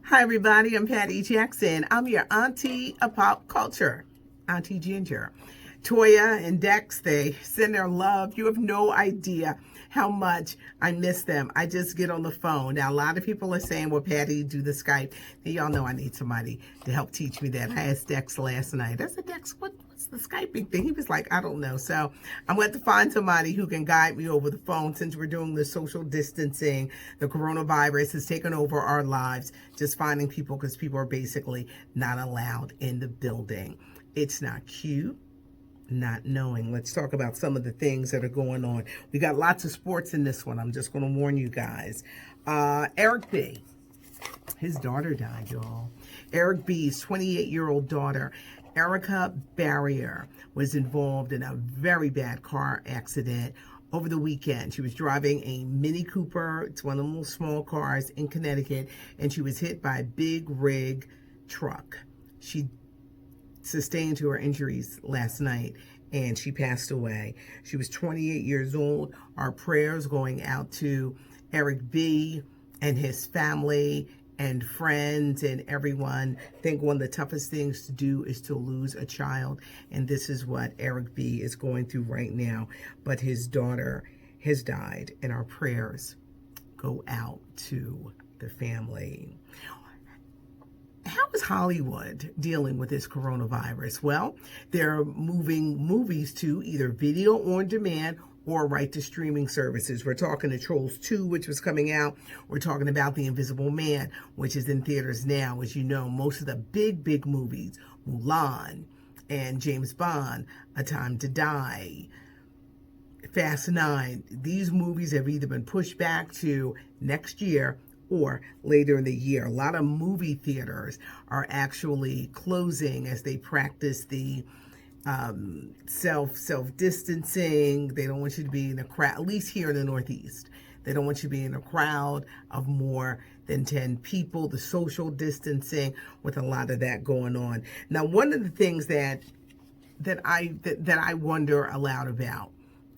Hi, everybody. I'm Patty Jackson. I'm your auntie of pop culture, Auntie Ginger. Toya and Dex, they send their love. You have no idea how much I miss them. I just get on the phone. Now, a lot of people are saying, well, Patty, do the Skype. And y'all know I need somebody to help teach me that. I asked Dex last night. I said, Dex, what's the Skyping thing? He was like, I don't know. So I'm going to find somebody who can guide me over the phone since we're doing the social distancing. The coronavirus has taken over our lives. Just finding people because people are basically not allowed in the building. It's not cute. Not knowing. Let's talk about some of the things that are going on. We got lots of sports in this one. I'm just going to warn you guys. Eric B. His daughter died, y'all. Eric B.'s 28-year-old daughter, Erica Barrier, was involved in a very bad car accident over the weekend. She was driving a Mini Cooper. It's one of the little small cars in Connecticut, and she was hit by a big rig truck. She sustained her injuries last night and she passed away. She was 28 years old. Our prayers going out to Eric B. and his family and friends and everyone. I think one of the toughest things to do is to lose a child, and this is what Eric B. is going through right now. But his daughter has died, and our prayers go out to the family. How is Hollywood dealing with this coronavirus? Well, they're moving movies to either video on demand or right to streaming services. We're talking to Trolls 2, which was coming out. We're talking about The Invisible Man, which is in theaters now. As you know, most of the big movies, Mulan and James Bond, A Time to Die, Fast 9, these movies have either been pushed back to next year or later in the year. A lot of movie theaters are actually closing as they practice the self distancing. They don't want you to be in a crowd, at least here in the Northeast. They don't want you to be in a crowd of more than 10 people, the social distancing, with a lot of that going on. Now, one of the things that I wonder aloud about,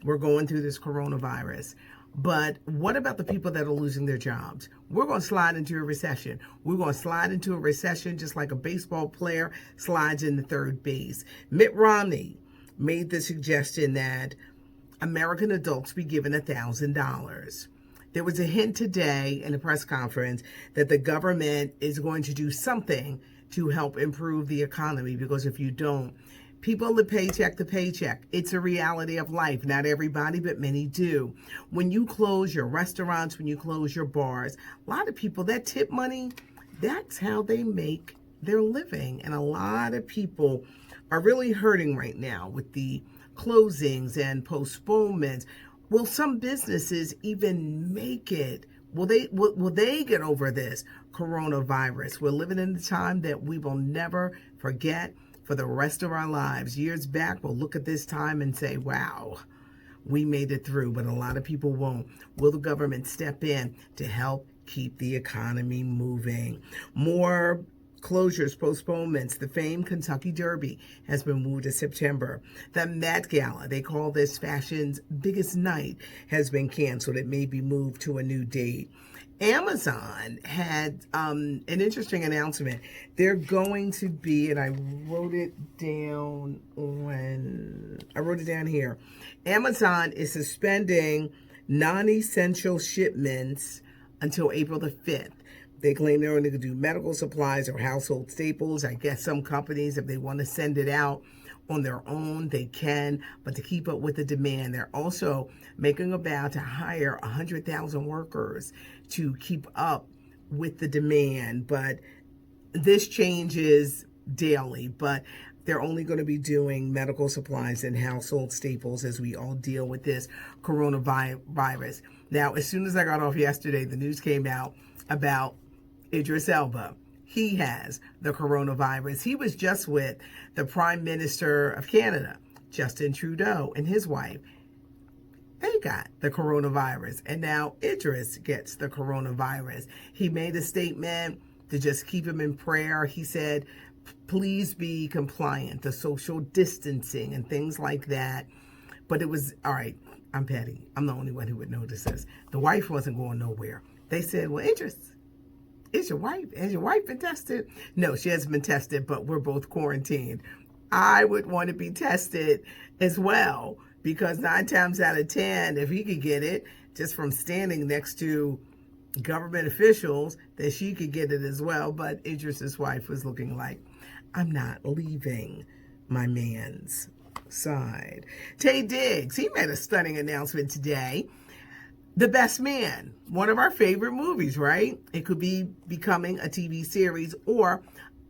we're going through this coronavirus, but what about the people that are losing their jobs? We're going to slide into a recession. We're going to slide into a recession just like a baseball player slides into third base. Mitt Romney made the suggestion that American adults be given $1,000. There was a hint today in a press conference that the government is going to do something to help improve the economy, because if you don't, people live paycheck to paycheck. It's a reality of life. Not everybody, but many do. When you close your restaurants, when you close your bars, a lot of people, that tip money, that's how they make their living. And a lot of people are really hurting right now with the closings and postponements. Will some businesses even make it? Will they get over this coronavirus? We're living in a time that we will never forget for the rest of our lives. Years back, we'll look at this time and say, wow, we made it through, but a lot of people won't. Will the government step in to help keep the economy moving? More closures, postponements. The famed Kentucky Derby has been moved to September. The Met Gala, they call this fashion's biggest night, has been canceled. It may be moved to a new date. Amazon had an interesting announcement. They're going to be, and I wrote it down here. Amazon is suspending non-essential shipments until April the 5th. They claim they're only going to do medical supplies or household staples. I guess some companies, if they want to send it out on their own, they can, but to keep up with the demand, they're also making a vow to hire 100,000 workers to keep up with the demand. But this changes daily, but they're only going to be doing medical supplies and household staples as we all deal with this coronavirus. Now, as soon as I got off yesterday, the news came out about Idris Elba. He has the coronavirus. He was just with the Prime Minister of Canada, Justin Trudeau, and his wife. They got the coronavirus, and now Idris gets the coronavirus. He made a statement to just keep him in prayer. He said, please be compliant to social distancing and things like that. But it was, all right, I'm petty. I'm the only one who would notice this. The wife wasn't going nowhere. They said, well, Idris, has your wife been tested? No, she hasn't been tested, but we're both quarantined. I would want to be tested as well, because 9 times out of 10, if he could get it just from standing next to government officials, that she could get it as well. But Idris's wife was looking like, I'm not leaving my man's side. Taye Diggs, he made a stunning announcement today. The Best Man, one of our favorite movies, right? It could be becoming a TV series, or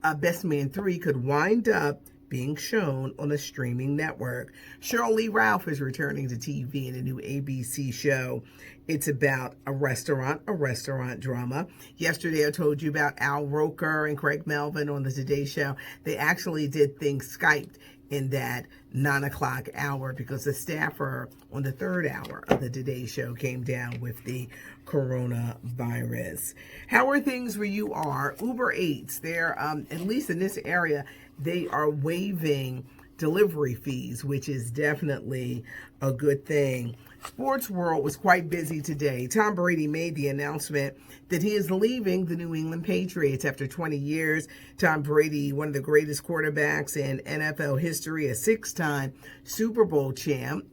a Best Man 3 could wind up being shown on a streaming network. Cheryl Lee Ralph is returning to TV in a new ABC show. It's about a restaurant drama. Yesterday I told you about Al Roker and Craig Melvin on the Today Show. They actually did things Skyped in that 9 o'clock hour, because the staffer on the third hour of the Today Show came down with the coronavirus. How are things where you are? Uber Eats, they're, at least in this area, they are waiving delivery fees, which is definitely a good thing. Sports world was quite busy today. Tom Brady made the announcement that he is leaving the New England Patriots after 20 years. Tom Brady, one of the greatest quarterbacks in NFL history, a 6-time Super Bowl champ,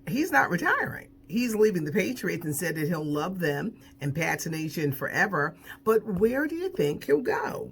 he's not retiring. He's leaving the Patriots and said that he'll love them and Pats Nation forever. But where do you think he'll go?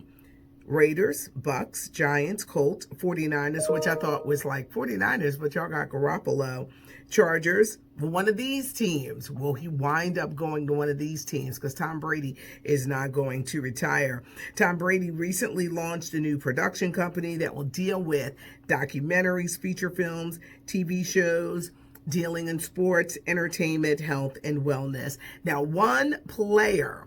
Raiders, Bucks, Giants, Colts, 49ers, which I thought was like 49ers, but y'all got Garoppolo. Chargers, one of these teams. Will he wind up going to one of these teams? Because Tom Brady is not going to retire. Tom Brady recently launched a new production company that will deal with documentaries, feature films, TV shows, dealing in sports, entertainment, health, and wellness. Now, one player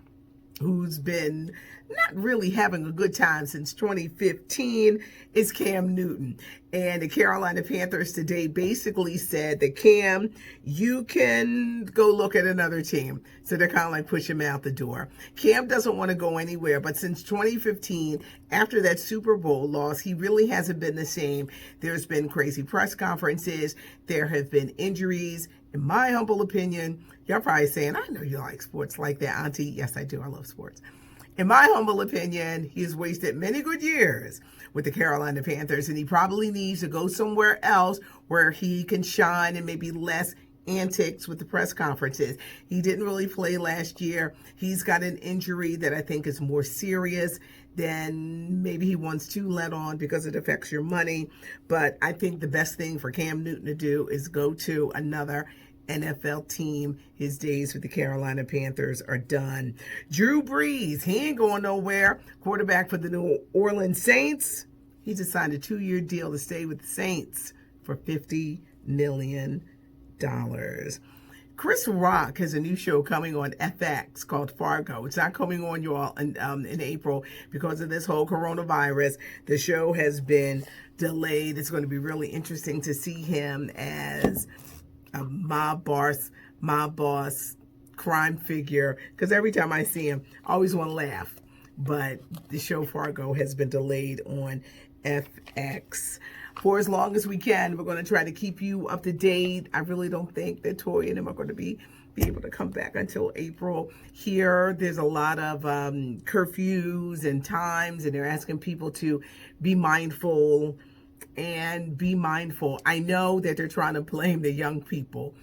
who's been not really having a good time since 2015 is Cam Newton. And the Carolina Panthers today basically said that, Cam, you can go look at another team. So they're kind of like pushing him out the door. Cam doesn't want to go anywhere, but since 2015, after that Super Bowl loss, he really hasn't been the same. There's been crazy press conferences. There have been injuries. In my humble opinion, y'all probably saying, I know you like sports like that, Auntie. Yes, I do. I love sports. In my humble opinion, he's wasted many good years with the Carolina Panthers, and he probably needs to go somewhere else where he can shine and maybe less antics with the press conferences. He didn't really play last year. He's got an injury that I think is more serious than maybe he wants to let on, because it affects your money. But I think the best thing for Cam Newton to do is go to another NFL team. His days with the Carolina Panthers are done. Drew Brees, he ain't going nowhere. Quarterback for the New Orleans Saints. He just signed a 2-year deal to stay with the Saints for $50 million. Chris Rock has a new show coming on FX called Fargo. It's not coming on, you all, in April because of this whole coronavirus. The show has been delayed. It's going to be really interesting to see him as a mob boss, crime figure, because every time I see him, I always want to laugh. But the show Fargo has been delayed on FX. For as long as we can, we're going to try to keep you up to date. I really don't think that Toy and him are going to be able to come back until April. Here, there's a lot of curfews and times, and they're asking people to be mindful and be mindful. I know that they're trying to blame the young people.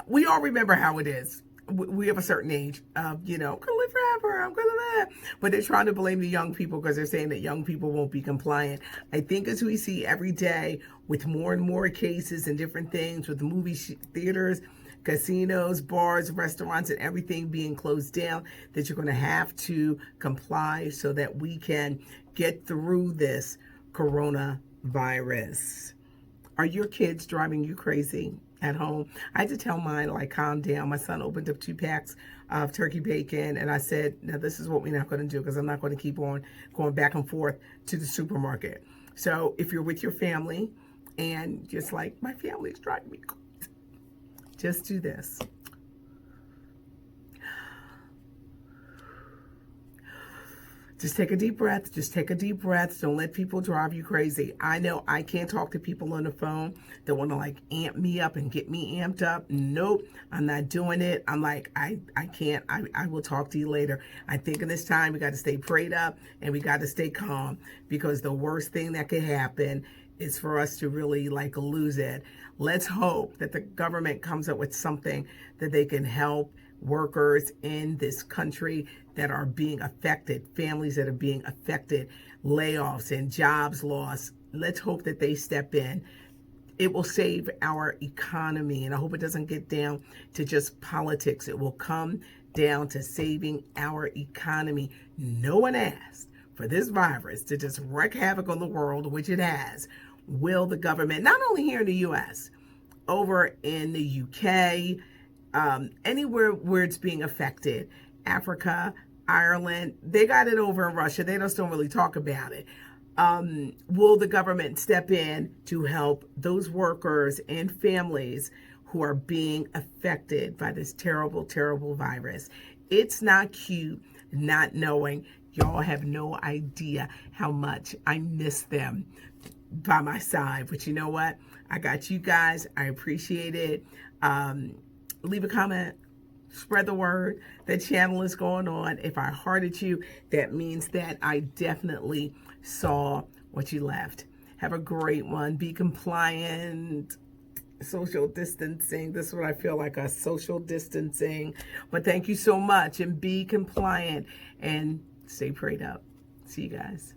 We all remember how it is. We have a certain age of, I'm going to live forever, I'm going to live. But they're trying to blame the young people because they're saying that young people won't be compliant. I think as we see every day with more and more cases and different things with movie theaters, casinos, bars, restaurants, and everything being closed down, that you're going to have to comply so that we can get through this coronavirus. Are your kids driving you crazy at home? I had to tell mine, like, calm down. My son opened up 2 packs of turkey bacon, and I said, now this is what we're not going to do, because I'm not going to keep on going back and forth to the supermarket. So if you're with your family and just like, my family's driving me crazy, just do this. Just take a deep breath. Just take a deep breath. Don't let people drive you crazy. I know I can't talk to people on the phone that want to like amp me up and get me amped up. Nope, I'm not doing it. I'm like, I can't. I will talk to you later. I think in this time we got to stay prayed up and we got to stay calm, because the worst thing that could happen is for us to really like lose it. Let's hope that the government comes up with something that they can help workers in this country that are being affected, families that are being affected, layoffs and jobs lost. Let's hope that they step in. It will save our economy, and I hope it doesn't get down to just politics. It will come down to saving our economy. No one asked for this virus to just wreak havoc on the world, which it has. Will the government, not only here in the U.S., over in the UK, anywhere where it's being affected, Africa, Ireland, they got it over in Russia. They just don't really talk about it. Will the government step in to help those workers and families who are being affected by this terrible, terrible virus? It's not cute not knowing. Y'all have no idea how much I miss them by my side. But you know what? I got you guys. I appreciate it. Leave a comment. Spread the word. The channel is going on. If I hearted you, that means that I definitely saw what you left. Have a great one. Be compliant. Social distancing. This is what I feel like, a social distancing. But thank you so much, and be compliant and stay prayed up. See you guys.